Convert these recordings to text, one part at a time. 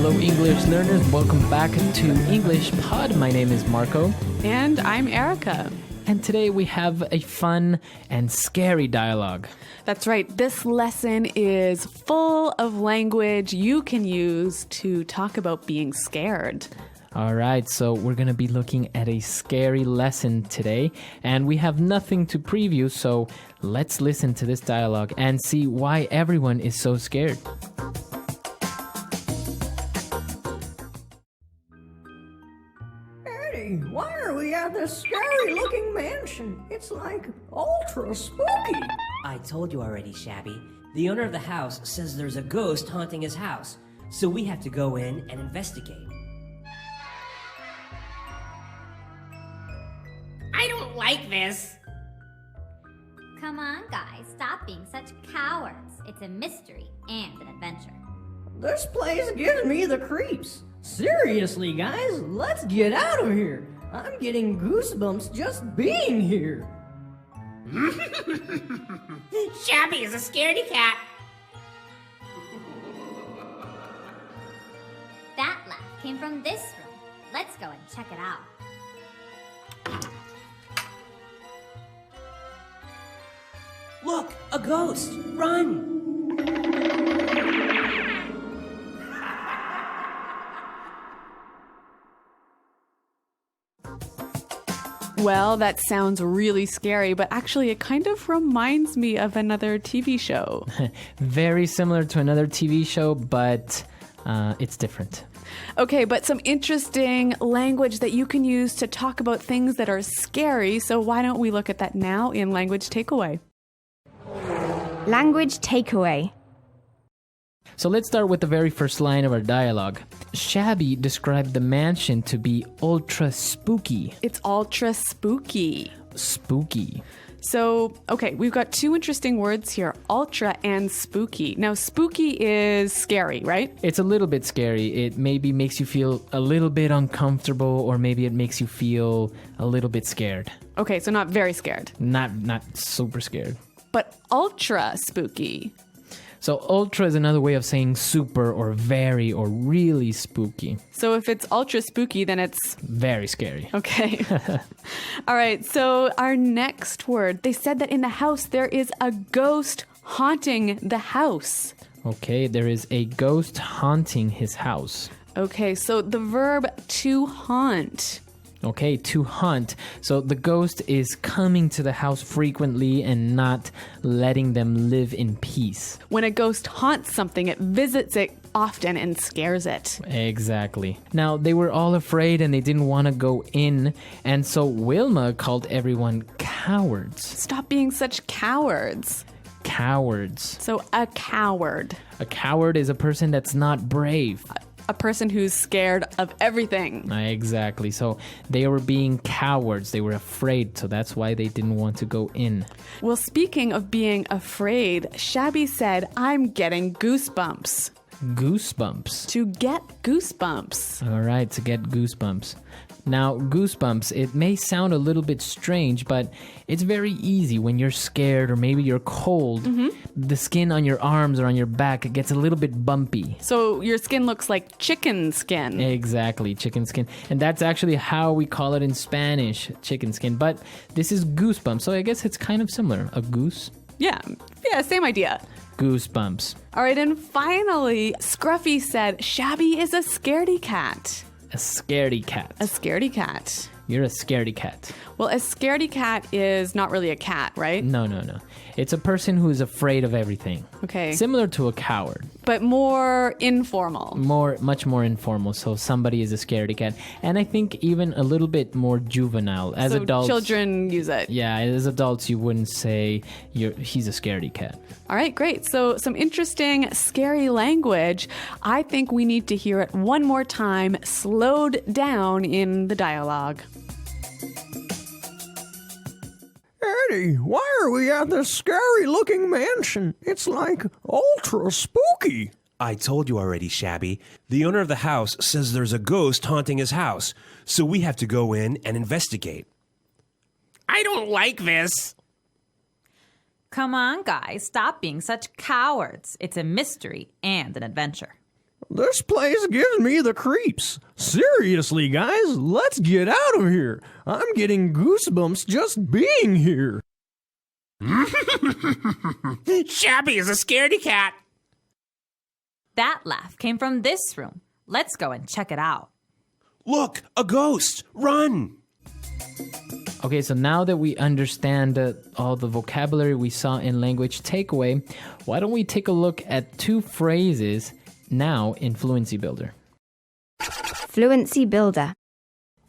Hello, English learners. Welcome back to Englishpod. My name is Marco. And I'm Erica. And today we have a fun and scary dialogue. That's right. This lesson is full of language you can use to talk about being scared. All right, so we're going to be looking at a scary lesson today, and we have nothing to preview, so let's listen to this dialogue and see why everyone is so scared. Eddie, why are we at this scary-looking mansion? It's like ultra spooky. I told you already, Shabby. The owner of the house says there's a ghost haunting his house, so we have to go in and investigate. I don't like this. Come on, guys, stop being such cowards. It's a mystery and an adventure. This place gives me the creeps. Seriously, guys, let's get out of here. I'm getting goosebumps just being here. Shabby is a scaredy cat. That laugh came from this room. Let's go and check it out. Look, a ghost! Run! Well, that sounds really scary, but actually it kind of reminds me of another TV show. Very similar to another TV show, but it's different. Okay, but some interesting language that you can use to talk about things that are scary. So why don't we look at that now in Language Takeaway? Language takeaway. So let's start with the very first line of our dialogue. Shabby described the mansion to be ultra spooky. It's ultra spooky. Spooky. So, okay, we've got two interesting words here, ultra and spooky. Now, spooky is scary, right? It's a little bit scary. It maybe makes you feel a little bit uncomfortable, or maybe it makes you feel a little bit scared. Okay, so not very scared. Not super scared. But ultra spooky. So ultra is another way of saying super or very or really spooky. So if it's ultra spooky, then it's very scary. Okay. All right. So our next word, they said that in the house there is a ghost haunting the house. Okay, there is a ghost haunting his house. Okay, so the verb to haunt. Okay, to haunt. So the ghost is coming to the house frequently and not letting them live in peace. When a ghost haunts something, it visits it often and scares it. Exactly. Now, they were all afraid and they didn't want to go in, and so Wilma called everyone cowards. Stop being such cowards. Cowards. So a coward. A coward is a person that's not brave. A person who's scared of everything. Exactly. So they were being cowards. They were afraid. So that's why they didn't want to go in. Well, speaking of being afraid, Shabby said, I'm getting goosebumps. Goosebumps. To get goosebumps. All right, to get goosebumps. Now, goosebumps, it may sound a little bit strange, but it's very easy when you're scared or maybe you're cold. Mm-hmm. The skin on your arms or on your back, it gets a little bit bumpy. So your skin looks like chicken skin. Exactly, chicken skin. And that's actually how we call it in Spanish, chicken skin. But this is goosebumps, so I guess it's kind of similar. A goose? Yeah, same idea. Goosebumps. All right, and finally, Scruffy said, Shabby is a scaredy cat. A scaredy cat. A scaredy cat. You're a scaredy cat. Well, a scaredy cat is not really a cat, right? No. It's a person who is afraid of everything. Okay. Similar to a coward. But more informal. Much more informal. So somebody is a scaredy cat. And I think even a little bit more juvenile. As so adults, children use it. Yeah, as adults, you wouldn't say he's a scaredy cat. All right, great. So some interesting, scary language. I think we need to hear it one more time, slowed down in the dialogue. Eddie, why are we at this scary-looking mansion? It's like ultra spooky. I told you already, Shabby. The owner of the house says there's a ghost haunting his house, so we have to go in and investigate. I don't like this. Come on, guys, stop being such cowards. It's a mystery and an adventure. This place gives me the creeps. Seriously, guys, let's get out of here. I'm getting goosebumps just being here. Shabby is a scaredy cat. That laugh came from this room. Let's go and check it out. Look, a ghost! Run! Okay, so now that we understand all the vocabulary we saw in language takeaway, why don't we take a look at 2 phrases now in Fluency Builder? Fluency Builder.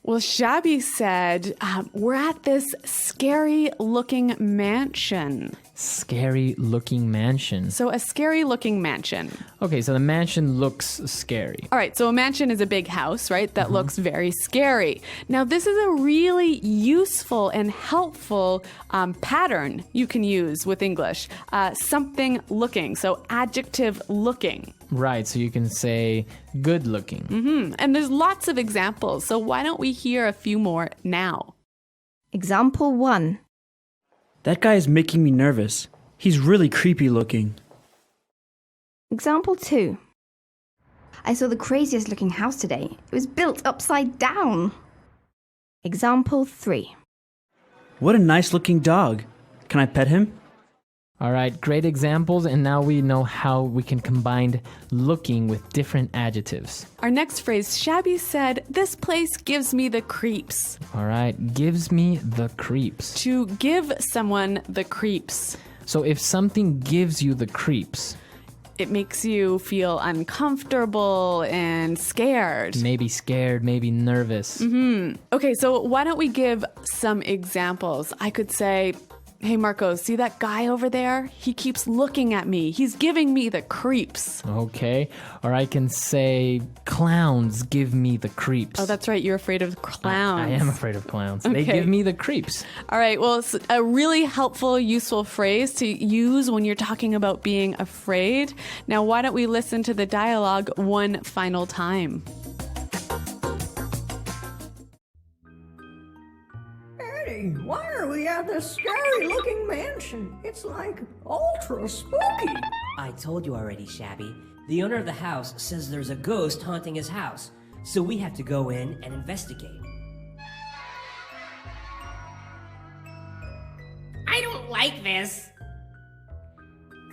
Well, Shabby said, we're at this scary-looking mansion. Scary-looking mansion. So a scary-looking mansion. Okay, so the mansion looks scary. All right, so a mansion is a big house, right, that looks very scary. Now, this is a really useful and helpful pattern you can use with English. Something looking, so adjective looking. Right, so you can say good looking. And there's lots of examples, so why don't we hear a few more now? Example 1. That guy is making me nervous. He's really creepy looking. Example 2. I saw the craziest looking house today. It was built upside down. Example 3. What a nice looking dog. Can I pet him? All right, great examples, and now we know how we can combine looking with different adjectives. Our next phrase, Shabby said, this place gives me the creeps. All right, gives me the creeps. To give someone the creeps. So if something gives you the creeps, it makes you feel uncomfortable and scared. Maybe scared, maybe nervous. Okay, so why don't we give some examples? I could say, hey, Marco, see that guy over there? He keeps looking at me. He's giving me the creeps. Okay. Or I can say, clowns give me the creeps. Oh, that's right. You're afraid of clowns. I am afraid of clowns. Okay. They give me the creeps. All right. Well, it's a really helpful, useful phrase to use when you're talking about being afraid. Now, why don't we listen to the dialogue one final time? Eddie, why are we at this scary-looking mansion? It's like ultra spooky. I told you already, Shabby. The owner of the house says there's a ghost haunting his house, so we have to go in and investigate. I don't like this.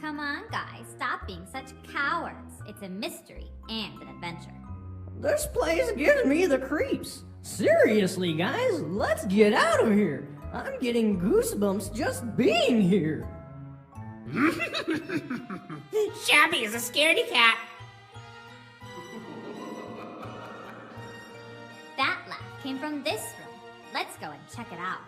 Come on, guys, stop being such cowards. It's a mystery and an adventure. This place gives me the creeps. Seriously, guys, let's get out of here. I'm getting goosebumps just being here. Shabby is a scaredy cat. That laugh came from this room. Let's go and check it out.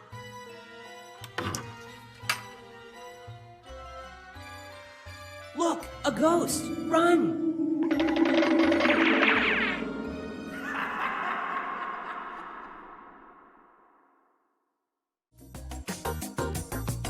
Look, a ghost! Run!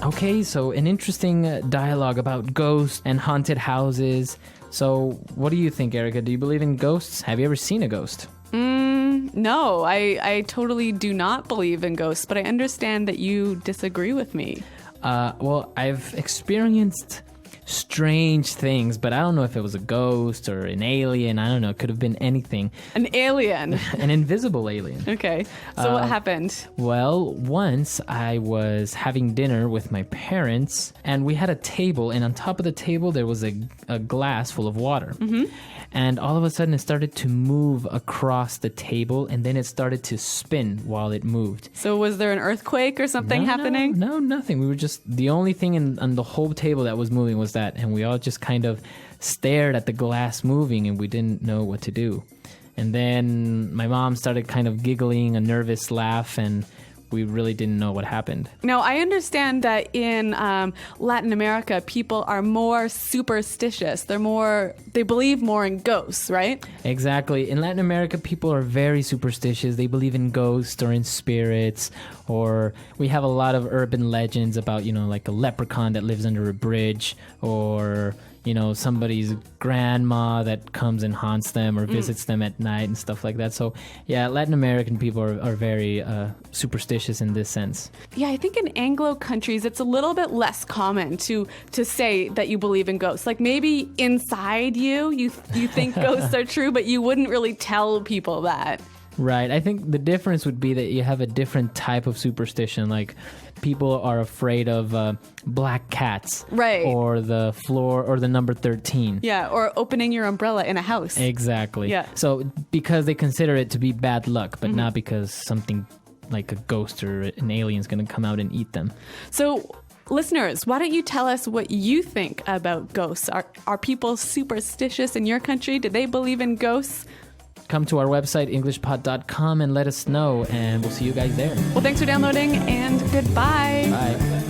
Okay, so an interesting dialogue about ghosts and haunted houses. So what do you think, Erica? Do you believe in ghosts? Have you ever seen a ghost? No, I totally do not believe in ghosts, but I understand that you disagree with me. Well, I've experienced strange things, but I don't know if it was a ghost or an alien. I don't know. It could have been anything. An alien. An invisible alien. Okay. So what happened? Well, once I was having dinner with my parents, and we had a table, and on top of the table there was a glass full of water. And all of a sudden it started to move across the table, and then it started to spin while it moved. So was there an earthquake or something happening? No, nothing. We were just, the only thing on the whole table that was moving was that, and we all just kind of stared at the glass moving, and we didn't know what to do. And then my mom started kind of giggling, a nervous laugh, and we really didn't know what happened. Now, I understand that in Latin America, people are more superstitious. They believe more in ghosts, right? Exactly. In Latin America, people are very superstitious. They believe in ghosts or in spirits, or we have a lot of urban legends about, like a leprechaun that lives under a bridge, or somebody's grandma that comes and haunts them or visits them at night and stuff like that. So yeah, Latin American people are very superstitious in this sense. Yeah, I think in Anglo countries, it's a little bit less common to say that you believe in ghosts. Like maybe inside you think ghosts are true, but you wouldn't really tell people that. Right. I think the difference would be that you have a different type of superstition. Like people are afraid of black cats. Right. Or the floor or the number 13. Yeah, or opening your umbrella in a house. Exactly. Yeah. So because they consider it to be bad luck, but not because something like a ghost or an alien is going to come out and eat them. So listeners, why don't you tell us what you think about ghosts? Are people superstitious in your country? Do they believe in ghosts? Come to our website, Englishpod.com, and let us know, and we'll see you guys there. Well, thanks for downloading, and goodbye. Bye.